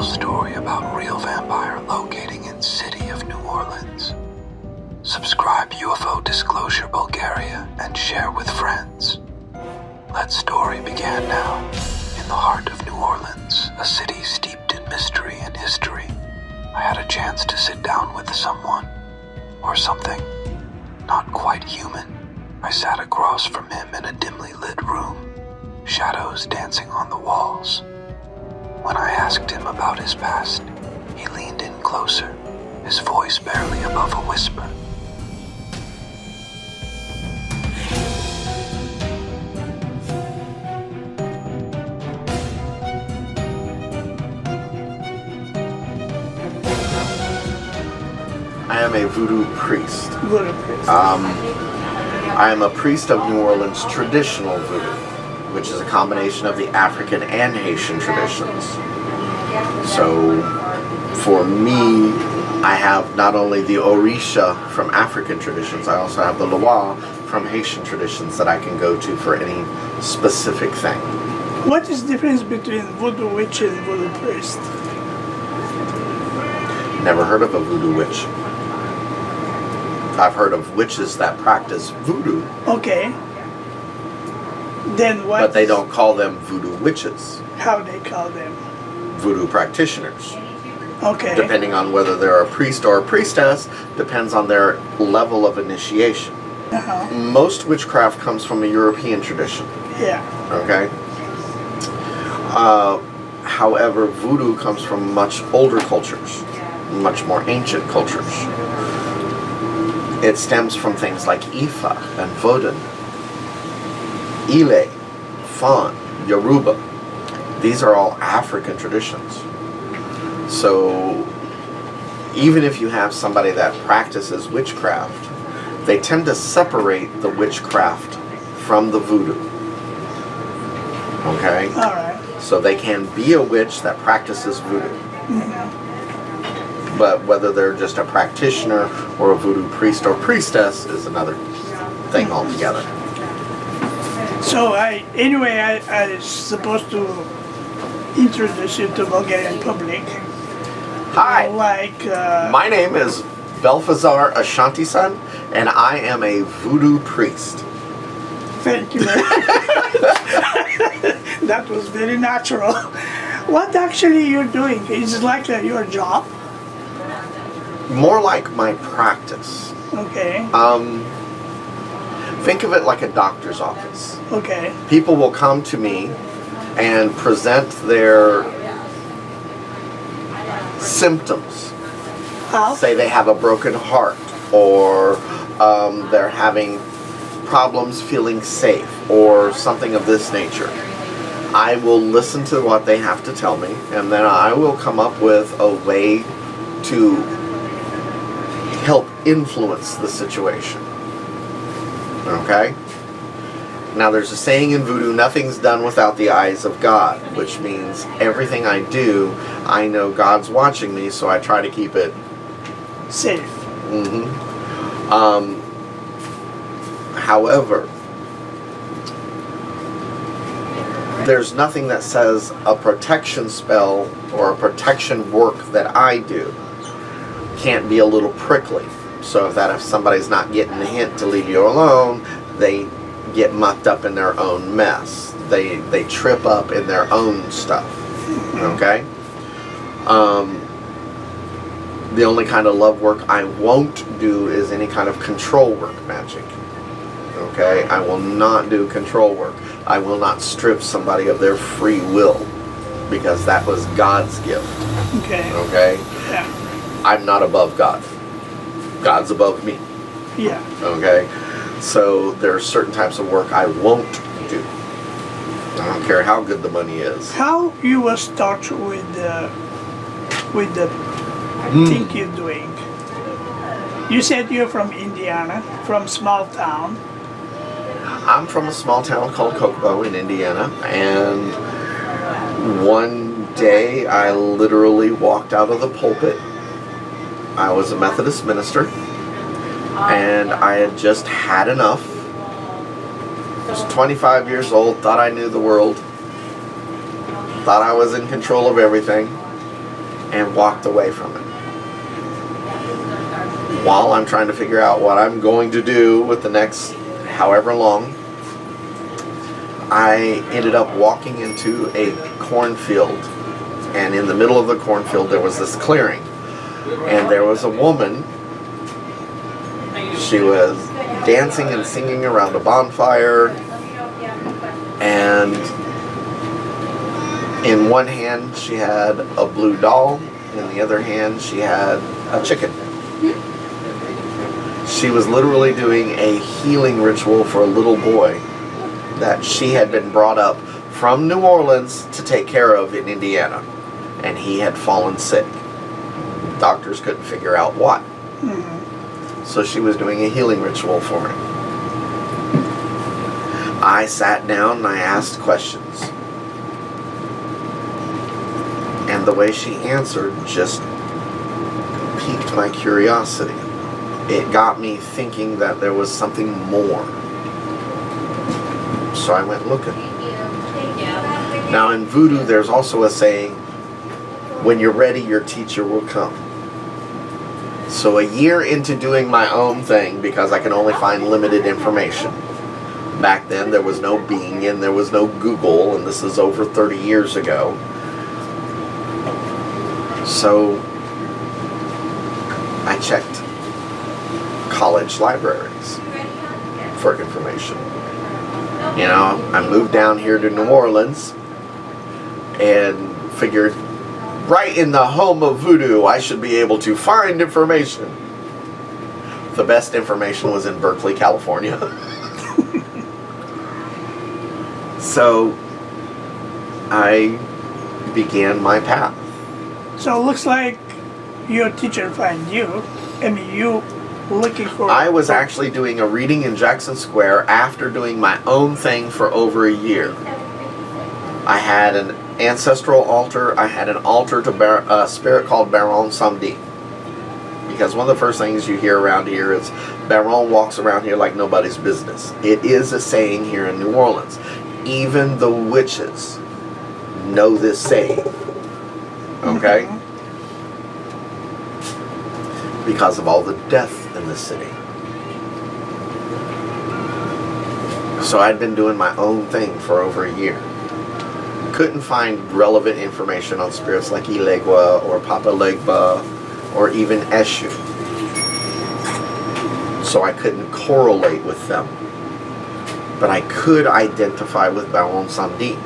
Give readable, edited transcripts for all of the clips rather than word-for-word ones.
story about real vampire locating in city of New Orleans. Subscribe UFO Disclosure Bulgaria and share with friends. That story began now, in the heart of New Orleans, a city steeped in mystery and history. I had a chance to sit down with someone, or something, not quite human. I sat across from him in a dimly lit room, shadows dancing on the walls. When I asked him about his past, he leaned in closer, his voice barely above a whisper. I am a voodoo priest. Voodoo priest. I am a priest of New Orleans traditional voodoo, which is a combination of the African and Haitian traditions. So, for me, I have not only the Orisha from African traditions, I also have the Loa from Haitian traditions that I can go to for any specific thing. What is the difference between voodoo witch and voodoo priest? Never heard of a voodoo witch. I've heard of witches that practice voodoo. Okay. Then what? But they don't call them voodoo witches. How they call them? Voodoo practitioners. Okay. Depending on whether they're a priest or a priestess, depends on their level of initiation. Uh-huh. Most witchcraft comes from a European tradition. Yeah. Okay? However, voodoo comes from much older cultures, much more ancient cultures. It stems from things like Ifa and Vodun, Ile, Fon, Yoruba. These are all African traditions. So even if you have somebody that practices witchcraft, they tend to separate the witchcraft from the voodoo. Okay? All right. So they can be a witch that practices voodoo. Mm-hmm. But whether they're just a practitioner or a voodoo priest or priestess is another thing altogether. So I was supposed to introduce you to Bulgarian public. Hi, my name is Belfazar Ashanti-san, and I am a voodoo priest. Thank you very much. That was very natural. What actually you're doing? Is it like your job? More like my practice. Okay. Think of it like a doctor's office. Okay. People will come to me and present their symptoms. How? Say they have a broken heart, or they're having problems feeling safe, or something of this nature. I will listen to what they have to tell me, and then I will come up with a way to help influence the situation. Okay? Now there's a saying in voodoo, nothing's done without the eyes of God, which means everything I do, I know God's watching me, so I try to keep it safe. Mm-hmm. However, there's nothing that says a protection spell or a protection work that I do can't be a little prickly. So if somebody's not getting the hint to leave you alone, they get mucked up in their own mess. They trip up in their own stuff. Okay? The only kind of love work I won't do is any kind of control work magic. Okay? I will not do control work. I will not strip somebody of their free will, because that was God's gift. Okay. Okay? Yeah. I'm not above God. God's above me. Yeah. Okay? So there are certain types of work I won't do. I don't care how good the money is. How you will start with the thing you're doing? You said you're from Indiana, from small town. I'm from a small town called Kokomo in Indiana, and one day I literally walked out of the pulpit. I was a Methodist minister, and I had just had enough. I was 25 years old, thought I knew the world, thought I was in control of everything, and walked away from it. While I'm trying to figure out what I'm going to do with the next however long, I ended up walking into a cornfield, and in the middle of the cornfield there was this clearing, and there was a woman. She was dancing and singing around a bonfire, and in one hand she had a blue doll, in the other hand she had a chicken. She was literally doing a healing ritual for a little boy that she had been brought up from New Orleans to take care of in Indiana, and he had fallen sick. Doctors couldn't figure out what. So she was doing a healing ritual for him. I sat down and I asked questions, and the way she answered just piqued my curiosity. It got me thinking that there was something more. So I went looking. Now in voodoo there's also a saying, when you're ready your teacher will come. So a year into doing my own thing, because I can only find limited information. Back then there was no Bing and there was no Google, and this is over 30 years ago. So I checked college libraries for information. You know, I moved down here to New Orleans and figured right in the home of voodoo I should be able to find information. The best information was in Berkeley, California. So I began my path. So it looks like your teacher find you. I mean, you looking for... I was actually doing a reading in Jackson Square after doing my own thing for over a year. I had an ancestral altar. I had an altar to a spirit called Baron Samedi. Because one of the first things you hear around here is Baron walks around here like nobody's business. It is a saying here in New Orleans. Even the witches know this saying. Okay? Because of all the death in the city. So I'd been doing my own thing for over a year. Couldn't find relevant information on spirits like Ilegua or Papa Legba or even Eshu. So I couldn't correlate with them. But I could identify with Baron Samedi.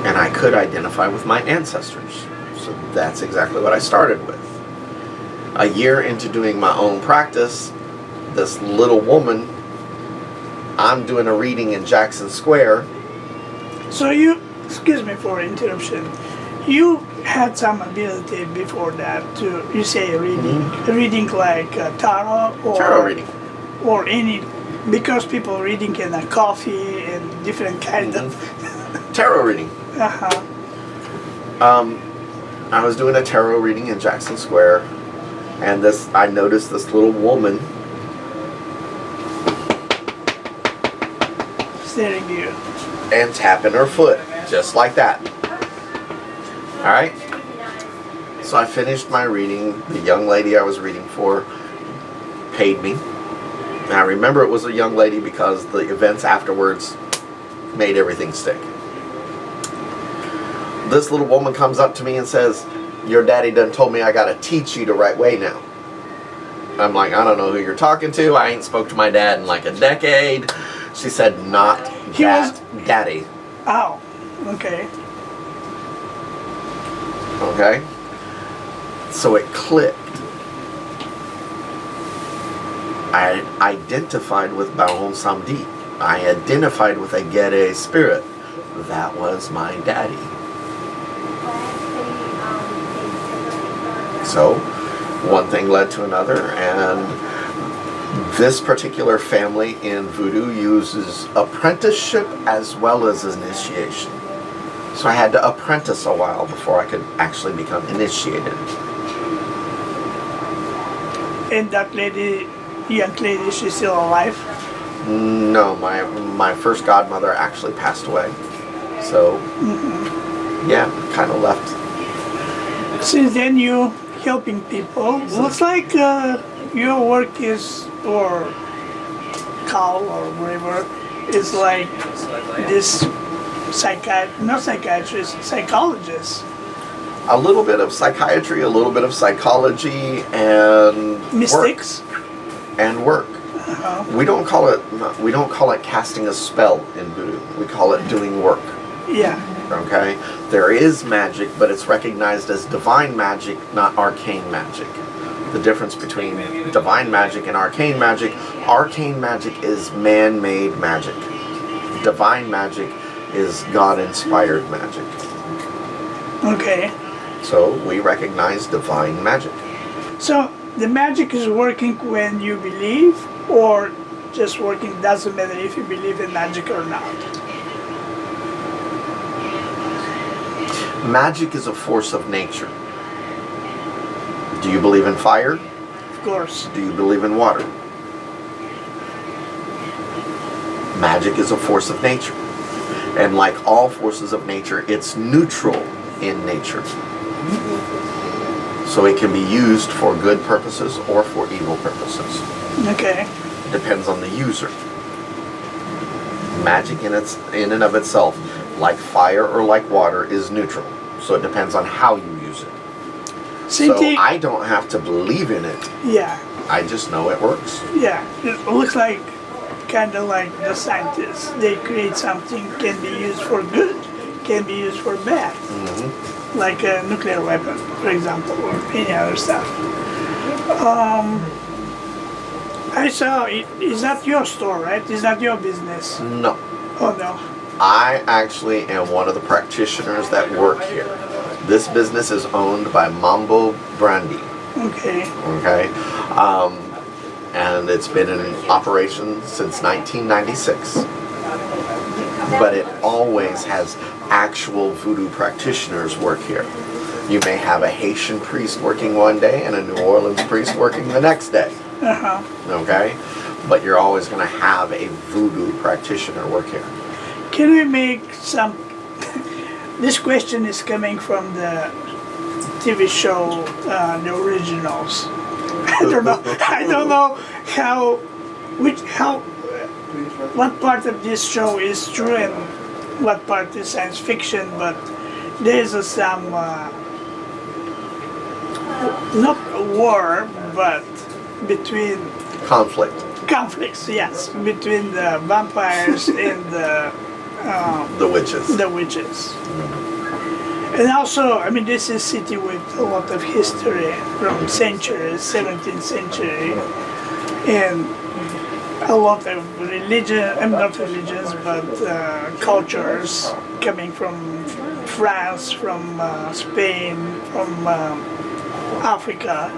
And I could identify with my ancestors. So that's exactly what I started with. A year into doing my own practice, this little woman, I'm doing a reading in Jackson Square. So you, excuse me for interruption, you had some ability before that to, you say reading like tarot or... Tarot reading. Or any, because people reading in a coffee and different kind of... Tarot reading. Uh-huh. I was doing a tarot reading in Jackson Square, and I noticed this little woman Staring you. and tapping her foot, just like that. Alright? So I finished my reading. The young lady I was reading for paid me. And I remember it was a young lady because the events afterwards made everything stick. This little woman comes up to me and says, "Your daddy done told me I gotta teach you the right way now." I'm like, "I don't know who you're talking to. I ain't spoke to my dad in like a decade." She said, "Not that daddy." Oh, okay. Okay? So it clicked. I identified with Baron Samedi. I identified with a Gere spirit. That was my daddy. So, one thing led to another, and this particular family in voodoo uses apprenticeship as well as initiation. So I had to apprentice a while before I could actually become initiated. And that lady, young lady, she's still alive? No, my first godmother actually passed away. So, yeah, kind of left Since then you helping people. Looks like your work is, or call or whatever, is like this not psychiatrist, psychologist. A little bit of psychiatry, a little bit of psychology, and Mystics. Work. We don't call it casting a spell in voodoo. We call it doing work. Yeah. Okay? There is magic, but it's recognized as divine magic, not arcane magic. The difference between divine magic and arcane magic is man-made magic. Divine magic is God-inspired magic. Okay. So we recognize divine magic. So the magic is working when you believe, or just working doesn't matter if you believe in magic or not? Magic is a force of nature. Do you believe in fire? Of course. Do you believe in water? Magic is a force of nature. And like all forces of nature, it's neutral in nature. So it can be used for good purposes or for evil purposes. Okay. Depends on the user. Magic in and of itself, like fire or like water, is neutral. So it depends on how you use it. So I don't have to believe in it. Yeah. I just know it works. Yeah. It looks like kind of like the scientists. They create something, can be used for good, can be used for bad. Mm-hmm. Like a nuclear weapon, for example, or any other stuff. I saw, is that your store, right? Is that your business? No. Oh, no. I actually am one of the practitioners that work here. This business is owned by Mambo Brandy. Okay. Okay. And it's been in operation since 1996. But it always has actual voodoo practitioners work here. You may have a Haitian priest working one day and a New Orleans priest working the next day. Uh-huh. Okay? But you're always going to have a voodoo practitioner work here. Can we make some... This question is coming from the TV show, The Originals. I don't know what part of this show is true and what part is science fiction, but there's some, not a war, but between... Conflicts, yes, between the vampires and the witches. The witches. And also, I mean, this is a city with a lot of history from centuries, 17th century, and a lot of not religions, but cultures coming from France, from Spain, from Africa,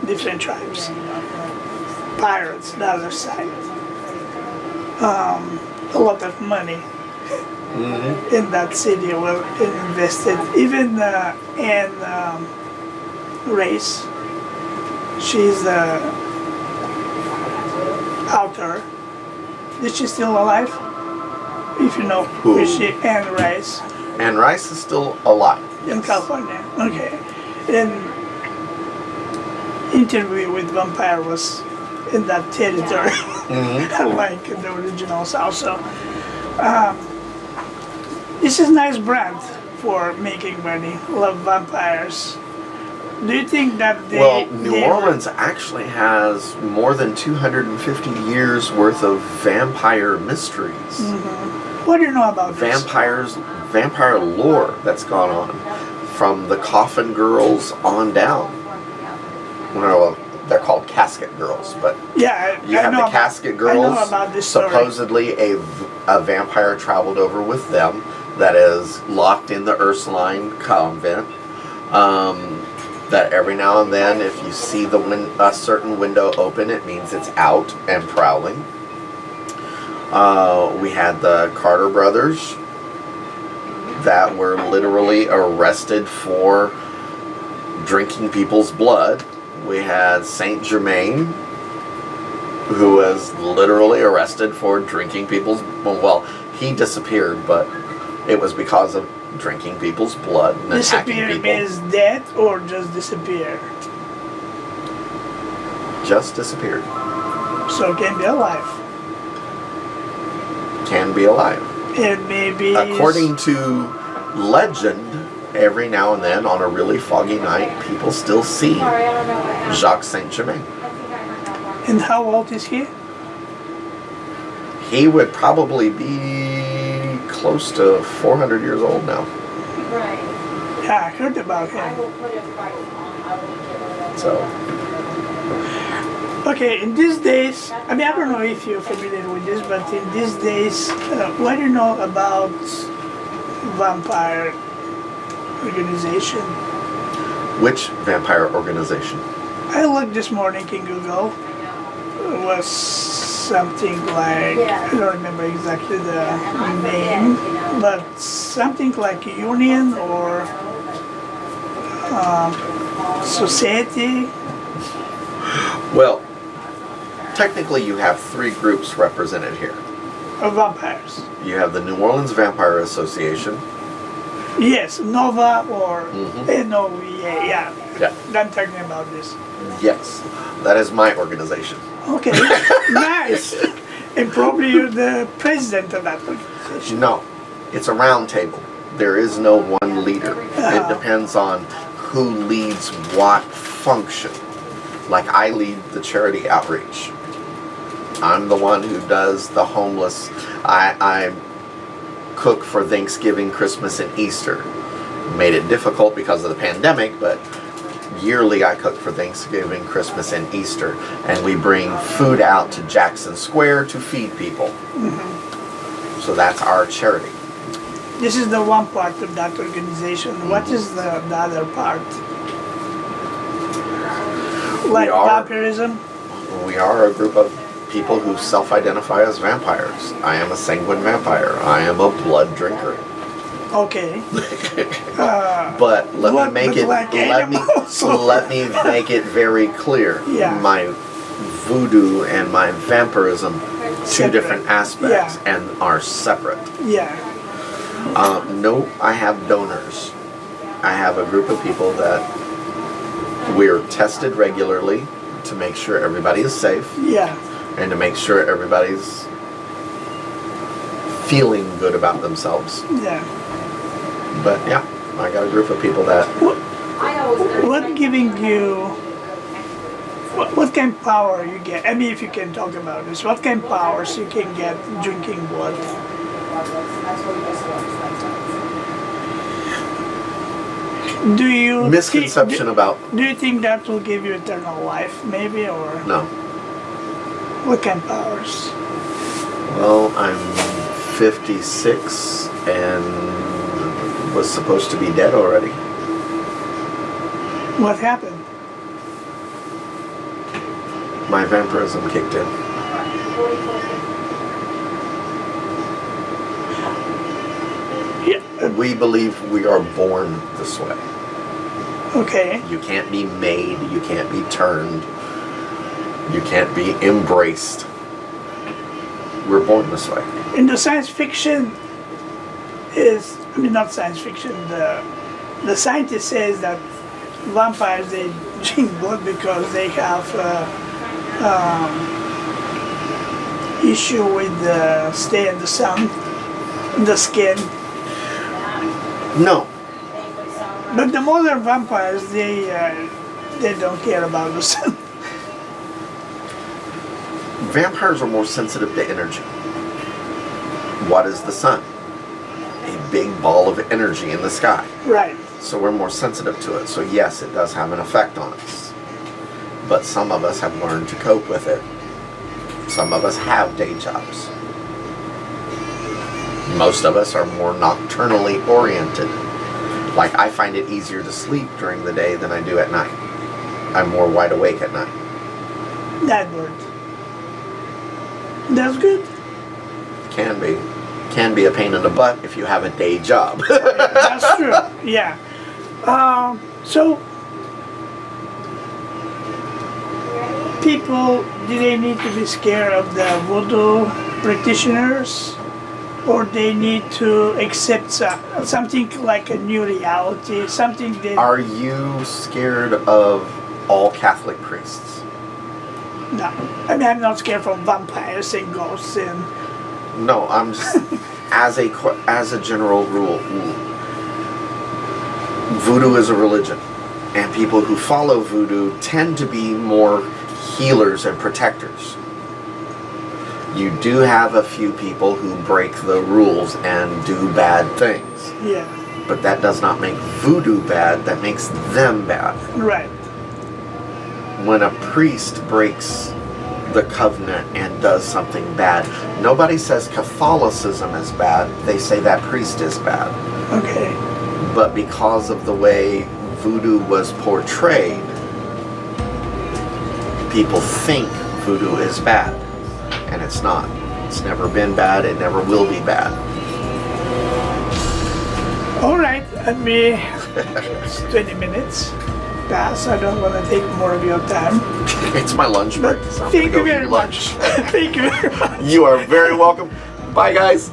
different tribes. Pirates, the other side. A lot of money in that city were invested. Even Anne Rice, she's the author. Is she still alive? If you know, who is she Anne Rice? Anne Rice is still alive. In California. Okay. And Interview with Vampire was in that territory, like the originals also. This is a nice brand for making money. Love vampires. Do you think that New Orleans actually has more than 250 years worth of vampire mysteries. Mm-hmm. What do you know about vampire lore that's gone on from the Coffin Girls on down. Well, they're called Casket Girls, but yeah, you have the Casket Girls. I know about this story. Supposedly a vampire traveled over with them that is locked in the Ursuline convent. That every now and then, if you see a certain window open, it means it's out and prowling. We had the Carter brothers that were literally arrested for drinking people's blood. We had Saint Germain, who was literally arrested for drinking people's... Well, he disappeared, but It was because of drinking people's blood and attacking Disappear people. means dead or just disappear? Just disappeared. So it can be alive. Can be alive. And maybe According to legend, every now and then on a really foggy night, people still see Jacques Saint-Germain. And how old is he? He would probably be close to 400 years old now. Right. Yeah, I heard about I him. will put it right on. I will give it. So, Okay, in these days, I mean, I don't know if you're familiar with this, but in these days, what do you know about vampire organization? which vampire organization? I looked this morning in Google. It was something like, I don't remember exactly the name, but something like union or society. Well, technically you have 3 groups represented here. Of vampires. You have the New Orleans Vampire Association. Yes, Nova or Mhm. NOVA, yeah. Yeah. I'm talking about this. Yes, that is my organization. Okay, nice. And probably you're the president of that organization. No, it's a round table. There is no one leader. It depends on who leads what function. Like I lead the charity outreach. I'm the one who does the homeless. I cook for Thanksgiving, Christmas, and Easter. Made it difficult because of the pandemic, but yearly I cook for Thanksgiving, Christmas, and Easter. And we bring food out to Jackson Square to feed people. So that's our charity. This is the one part of that organization. What is the other part? Like are- vampirism? We are a group of people who self-identify as vampires. I am a sanguine vampire. I am a blood drinker. Okay. But let me Blood make look it like let me animals. let me make it very clear. Yeah. My voodoo and my vampirism, two Separate. different aspects Yeah. and are separate. Yeah. No, I have donors. I have a group of people that we're tested regularly to make sure everybody is safe Yeah. and to make sure everybody's feeling good about themselves. Yeah. But yeah, I got a group of people that What giving you? What kind of power you get? I mean, if you can talk about this, what kind of powers you can get drinking blood? Do you misconception about Do you think that will give you eternal life, maybe, or no. what kind of powers? Well, I'm 56 and was supposed to be dead already. What happened? My vampirism kicked in. Yeah. We believe we are born this way. Okay. You can't be made, you can't be turned, you can't be embraced. We're born this way. In the science fiction I mean not science fiction, the scientist says that vampires, they drink blood because they have issue with stay in the sun, in the skin. No, But the modern vampires, they don't care about the sun. vampires are more sensitive to energy. What is the sun? A big ball of energy in the sky. Right. So we're more sensitive to it. So yes, it does have an effect on us. But some of us have learned to cope with it. Some of us have day jobs. Most of us are more nocturnally oriented. Like I find it easier to sleep during the day than I do at night. I'm more wide awake at night. That word. That's good. Can be. Can be a pain in the butt if you have a day job. That's true. Yeah. So people, do they need to be scared of the voodoo practitioners? or they need to accept something like a new reality, something that... Are you scared of all Catholic priests? No, I mean, I'm not scared from vampires and ghosts and... No, I'm just, as a general rule, voodoo is a religion, and people who follow voodoo tend to be more healers and protectors. You do have a few people who break the rules and do bad things. Yeah. But that does not make voodoo bad, that makes them bad. Right. When a priest breaks the covenant and does something bad, nobody says Catholicism is bad, they say that priest is bad. Okay. But because of the way voodoo was portrayed, people think voodoo is bad, and it's not. It's never been bad, it never will be bad. All right, it's 20 minutes past. I don't want to take more of your time. It's my lunch break, so I'm Thank gonna you go very eat much. lunch. Thank you very much. You are very welcome. Bye, guys.